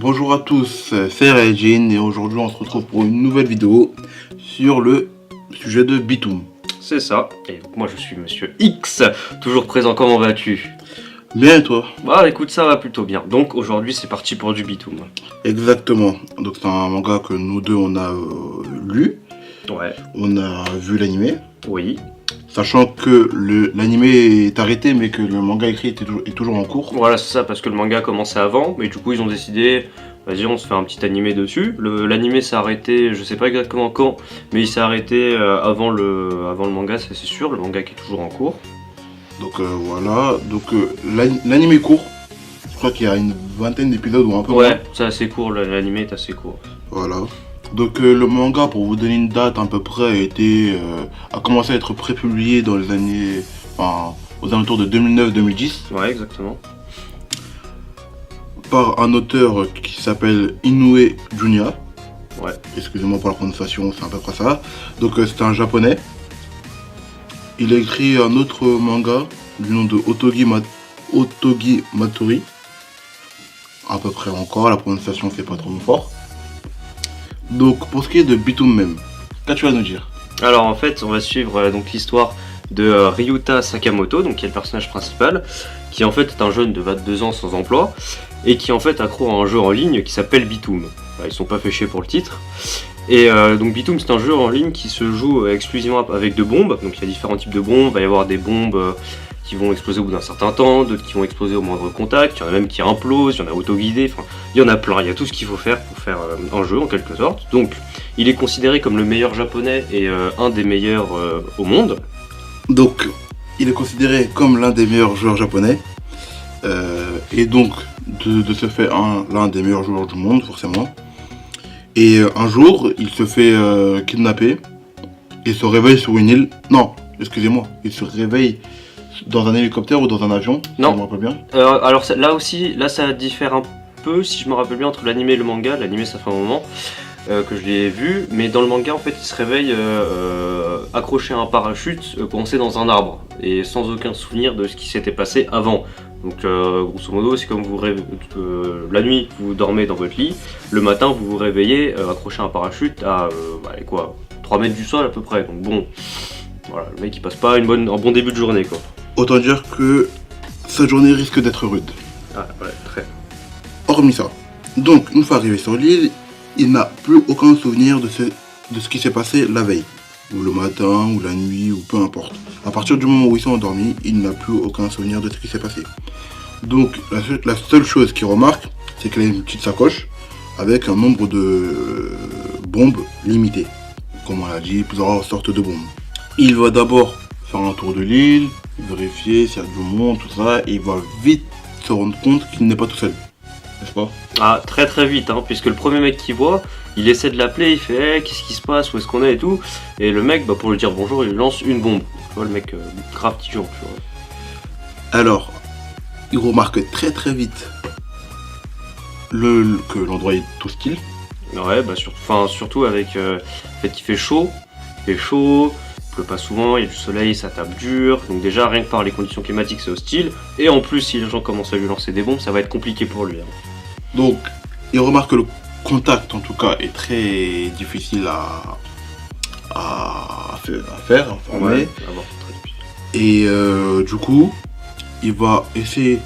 Bonjour à tous, c'est Regine et aujourd'hui on se retrouve pour une nouvelle vidéo sur le sujet de Bitoum. C'est ça, et donc moi je suis Monsieur X, toujours présent, comment vas-tu? Bien et toi? Bah écoute, ça va plutôt bien, donc aujourd'hui c'est parti pour du Bitoum. Exactement, donc c'est un manga que nous deux on a lu, Ouais, on a vu l'animé, oui, sachant que l'animé est arrêté mais que le manga écrit est toujours en cours. voilà c'est ça, parce que le manga commençait avant, mais du coup ils ont décidé, vas-y on se fait un petit animé dessus. L'animé s'est arrêté, je sais pas exactement quand, mais il s'est arrêté avant le manga, ça c'est sûr, le manga qui est toujours en cours. Donc voilà, donc l'animé est court, je crois qu'il y a une vingtaine d'épisodes ou un peu moins. Ouais, c'est assez court, l'animé est assez court. Voilà. Donc le manga, pour vous donner une date à peu près, a commencé à être prépublié dans les années, enfin, aux alentours de 2009-2010, Ouais, exactement. par un auteur qui s'appelle Inoue Junya. Ouais. Excusez-moi pour la prononciation, c'est à peu près ça. Donc c'est un japonais. Il a écrit un autre manga du nom de Otogi Matori. À peu près encore, la prononciation c'est pas trop fort. Donc pour ce qui est de Bitoum même, qu'as-tu à nous dire? Alors en fait, on va suivre donc l'histoire de Ryuta Sakamoto, donc qui est le personnage principal, qui en fait est un jeune de 22 ans sans emploi et qui en fait accro à un jeu en ligne qui s'appelle Bitoum. Ils sont pas fait chier pour le titre. Et donc Bitoum c'est un jeu en ligne qui se joue exclusivement avec de bombes, donc il y a différents types de bombes, il va y avoir des bombes qui vont exploser au bout d'un certain temps, d'autres qui vont exploser au moindre contact, il y en a même qui implosent, il y en a auto-guidés, enfin il y en a plein, il y a tout ce qu'il faut faire pour faire un jeu en quelque sorte. Donc il est considéré comme le meilleur japonais et un des meilleurs au monde. Donc, il est considéré comme l'un des meilleurs joueurs japonais. Et donc, de ce fait, l'un des meilleurs joueurs du monde, forcément. Et un jour, il se fait kidnapper. Il se réveille sur une île. Non, excusez-moi. Il se réveille dans un hélicoptère ou dans un avion. Non. Si je me rappelle bien. Alors là aussi, là ça diffère un peu, si je me rappelle bien, entre l'anime et le manga. L'anime ça fait un moment que je l'ai vu, mais dans le manga en fait il se réveille accroché à un parachute coincé dans un arbre et sans aucun souvenir de ce qui s'était passé avant. Donc grosso modo c'est comme vous la nuit vous dormez dans votre lit, le matin vous vous réveillez accroché à un parachute à 3 mètres du sol à peu près. Donc bon, voilà, le mec il passe pas un bon début de journée quoi. Autant dire que sa journée risque d'être rude. Ah ouais, très. Hormis ça. Donc, une fois arrivé sur l'île, il n'a plus aucun souvenir de ce qui s'est passé la veille, ou le matin, ou la nuit, ou peu importe. À partir du moment où ils sont endormis, il n'a plus aucun souvenir de ce qui s'est passé. Donc, la seule chose qu'il remarque, c'est qu'il a une petite sacoche avec un nombre de bombes limité. Comme on l'a dit, plusieurs sortes de bombes. Il va d'abord faire un tour de l'île, vérifier s'il y a du monde, tout ça, et il va vite se rendre compte qu'il n'est pas tout seul. N'est-ce pas? Ah, très très vite, hein, puisque le premier mec qu'il voit, il essaie de l'appeler, il fait hey, qu'est-ce qui se passe, où est-ce qu'on est et tout. Et le mec, pour lui dire bonjour, il lance une bombe. Tu vois, le mec, grave petit genre, tu vois. Alors, il remarque très très vite que l'endroit est hostile. Ouais, surtout avec le fait qu'il fait chaud. Il fait chaud, il pleut pas souvent, il y a du soleil, ça tape dur. Donc, déjà, rien que par les conditions climatiques, c'est hostile. Et en plus, si les gens commencent à lui lancer des bombes, ça va être compliqué pour lui. Hein. Donc, il remarque que le contact, en tout cas, est très difficile à faire, à former. Ouais, très difficile. Et du coup, il va essayer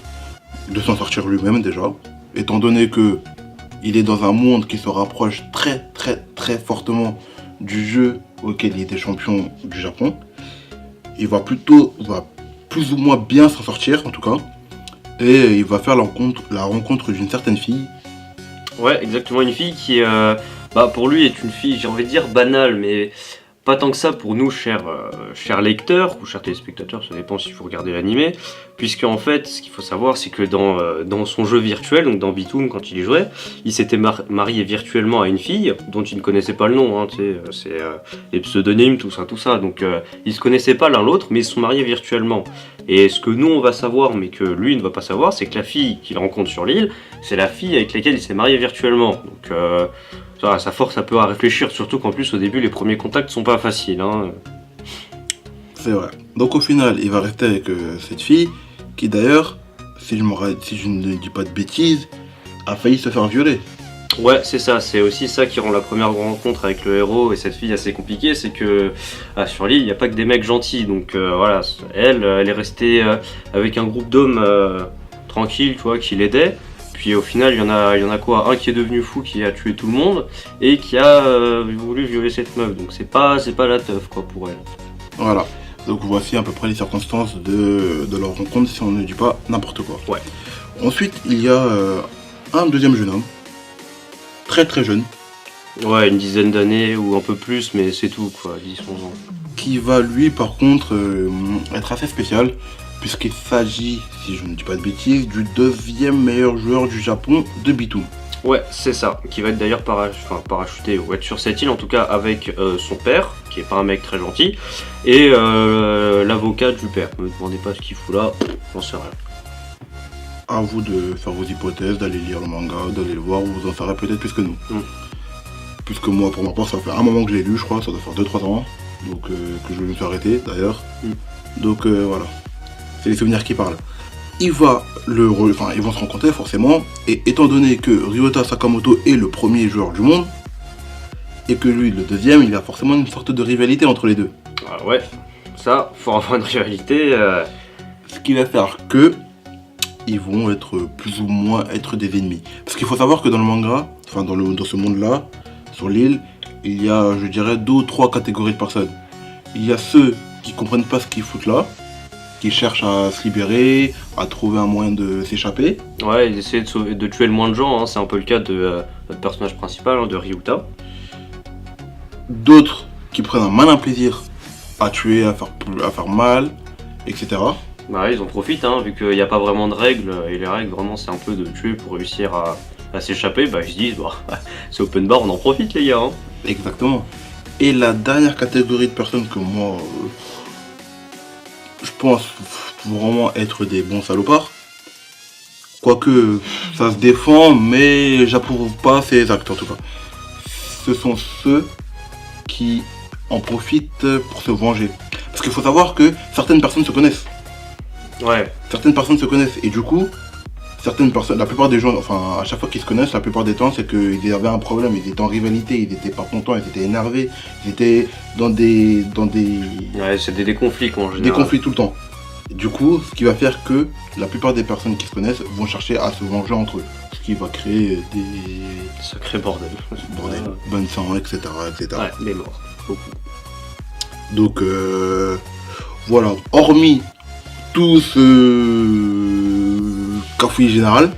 de s'en sortir lui-même déjà, étant donné que il est dans un monde qui se rapproche très très très fortement du jeu auquel il était champion du Japon. Il va plus ou moins bien s'en sortir en tout cas. Et il va faire la rencontre d'une certaine fille. Ouais, exactement, une fille qui, pour lui, est une fille, j'ai envie de dire, banale, mais pas tant que ça pour nous, chers lecteurs, ou chers téléspectateurs, ça dépend si vous regardez l'animé, puisque en fait, ce qu'il faut savoir, c'est que dans son jeu virtuel, donc dans Bitoum, quand il y jouait, il s'était marié virtuellement à une fille, dont il ne connaissait pas le nom, hein, c'est les pseudonymes, tout ça, donc ils se connaissaient pas l'un l'autre, mais ils se sont mariés virtuellement. Et ce que nous on va savoir, mais que lui ne va pas savoir, c'est que la fille qu'il rencontre sur l'île, c'est la fille avec laquelle il s'est marié virtuellement. Donc ça force un peu à réfléchir, surtout qu'en plus au début les premiers contacts sont pas faciles. Hein. C'est vrai. Donc au final, il va rester avec cette fille, qui d'ailleurs, si je ne dis pas de bêtises, a failli se faire violer. Ouais, c'est ça, c'est aussi ça qui rend la première rencontre avec le héros et cette fille assez compliquée, c'est que sur l'île, il n'y a pas que des mecs gentils, donc voilà, elle est restée avec un groupe d'hommes tranquilles, tu vois, qui l'aidaient, puis au final, il y en a quoi, un qui est devenu fou, qui a tué tout le monde, et qui a voulu violer cette meuf, donc c'est pas la teuf, quoi, pour elle. Voilà. Donc voici à peu près les circonstances de leur rencontre si on ne dit pas n'importe quoi. Ouais. Ensuite, il y a un deuxième jeune homme, très très jeune, Ouais, une dizaine d'années ou un peu plus, mais c'est tout, quoi, 10-11 ans. qui va lui par contre être assez spécial, puisqu'il s'agit, si je ne dis pas de bêtises, du deuxième meilleur joueur du Japon de Bitoum. Ouais, c'est ça, qui va être d'ailleurs parachuté, ou être sur cette île en tout cas avec son père, qui est pas un mec très gentil, et l'avocat du père. Me demandez pas ce qu'il fout là, j'en sais rien. À vous de faire vos hypothèses, d'aller lire le manga, d'aller le voir, vous en saurez peut-être plus que nous. Puisque moi, pour ma part, ça fait un moment que je l'ai lu, je crois, ça doit faire 2-3 ans, donc que je me suis arrêté d'ailleurs. Donc voilà, c'est les souvenirs qui parlent. Ils vont se rencontrer forcément, et étant donné que Ryota Sakamoto est le premier joueur du monde, et que lui le deuxième, il y a forcément une sorte de rivalité entre les deux. Ah ouais, ça, faut avoir une rivalité. Ce qui va faire que ils vont être plus ou moins être des ennemis. Parce qu'il faut savoir que dans le manga, enfin dans ce monde-là, sur l'île, il y a, je dirais, 2 ou 3 catégories de personnes. Il y a ceux qui comprennent pas ce qu'ils foutent là, qui cherchent à se libérer, à trouver un moyen de s'échapper. Ouais, ils essaient de tuer le moins de gens, hein. C'est un peu le cas de notre personnage principal, hein, de Ryuta. D'autres qui prennent un malin plaisir à tuer, à faire mal, etc. Bah ils en profitent, hein, vu qu'il n'y a pas vraiment de règles, et les règles vraiment c'est un peu de tuer pour réussir à s'échapper, bah ils se disent, bah, c'est open bar, on en profite les gars. Hein. Exactement. Et la dernière catégorie de personnes que moi, je pense vraiment être des bons salopards, quoique ça se défend, mais j'approuve pas ces actes en tout cas. Ce sont ceux qui en profitent pour se venger. Parce qu'il faut savoir que certaines personnes se connaissent. Ouais. Certaines personnes se connaissent et du coup, certaines personnes, la plupart des gens, enfin à chaque fois qu'ils se connaissent, la plupart des temps c'est qu'ils avaient un problème, ils étaient en rivalité, ils étaient pas contents, ils étaient énervés, ils étaient dans des... Ouais, c'est des conflits quoi en général. Des conflits tout le temps. Du coup, ce qui va faire que la plupart des personnes qui se connaissent vont chercher à se venger entre eux. Ce qui va créer des... Sacré bordel. Bonne sang, etc. etc. Ouais, les morts. Beaucoup. Donc voilà, hormis tout ce cafouillis général,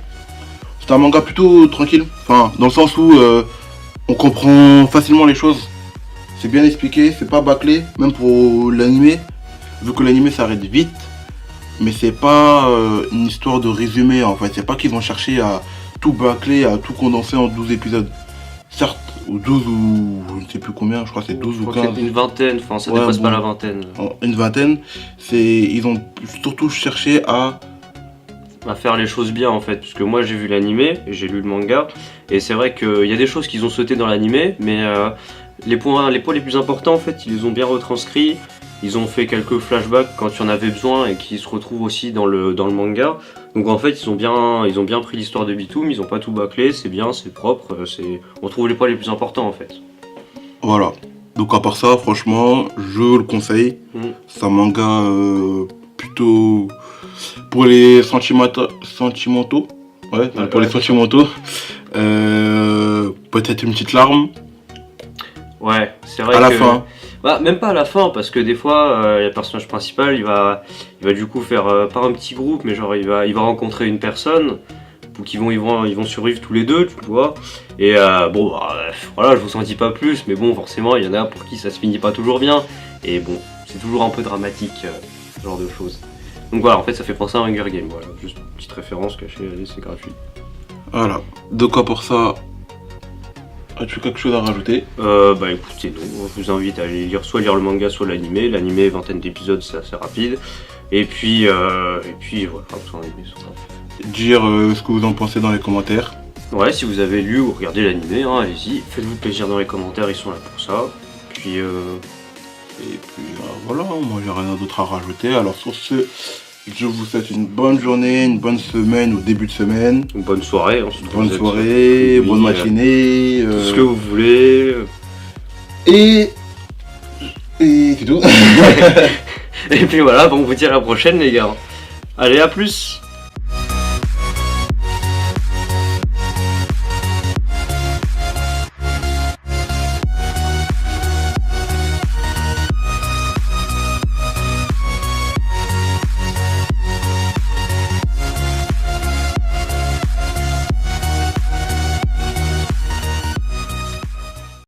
c'est un manga plutôt tranquille. Enfin, dans le sens où on comprend facilement les choses. C'est bien expliqué, c'est pas bâclé, même pour l'animé. Vu que l'animé s'arrête vite, mais c'est pas une histoire de résumé en fait. C'est pas qu'ils vont chercher à tout bâcler, à tout condenser en 12 épisodes. Certes, ou 12 ou je ne sais plus combien, je crois que c'est 12 ou 15. Une vingtaine, enfin ça dépasse pas la vingtaine. Une vingtaine, ils ont surtout cherché à faire les choses bien en fait, parce que moi j'ai vu l'animé, j'ai lu le manga, et c'est vrai qu'il y a des choses qu'ils ont sautées dans l'animé, mais les points les plus importants en fait, ils les ont bien retranscrits. Ils ont fait quelques flashbacks quand il y en avait besoin et qui se retrouvent aussi dans le manga. Donc en fait, ils ont bien pris l'histoire de Bitoum, ils ont pas tout bâclé, c'est bien, c'est propre, on trouve les points les plus importants en fait. Voilà. Donc à part ça, franchement, je le conseille. C'est un manga plutôt pour les sentimentaux. Ouais, pour les sentimentaux. Peut-être une petite larme. Ouais, c'est vrai à la fin. Bah, même pas à la fin, parce que des fois, le personnage principal, il va du coup faire, pas un petit groupe, mais genre il va rencontrer une personne, pour qu'ils ils vont survivre tous les deux, tu vois. Et bon, voilà, je vous en dis pas plus, mais bon, forcément, il y en a pour qui ça se finit pas toujours bien. Et bon, c'est toujours un peu dramatique, ce genre de choses. Donc voilà, en fait, ça fait penser à un Hunger Game, voilà. Juste une petite référence cachée, allez, c'est gratuit. Voilà. De quoi pour ça? As-tu quelque chose à rajouter? Bah écoutez, non, je vous invite à aller lire le manga, soit l'animé. L'animé, 20 d'épisodes, c'est assez rapide. Et puis voilà, vous en avez dire ce que vous en pensez dans les commentaires. Ouais, si vous avez lu ou regardé l'animé, hein, allez-y, faites-vous plaisir dans les commentaires, ils sont là pour ça. Puis voilà, moi j'ai rien d'autre à rajouter. Alors sur ce, Je vous souhaite une bonne journée, une bonne semaine ou début de semaine. Une bonne soirée. Bonne soirée, bonne matinée. Tout ce que vous voulez. Et c'est tout. Et puis voilà, bon, on vous dit à la prochaine les gars. Allez, à plus.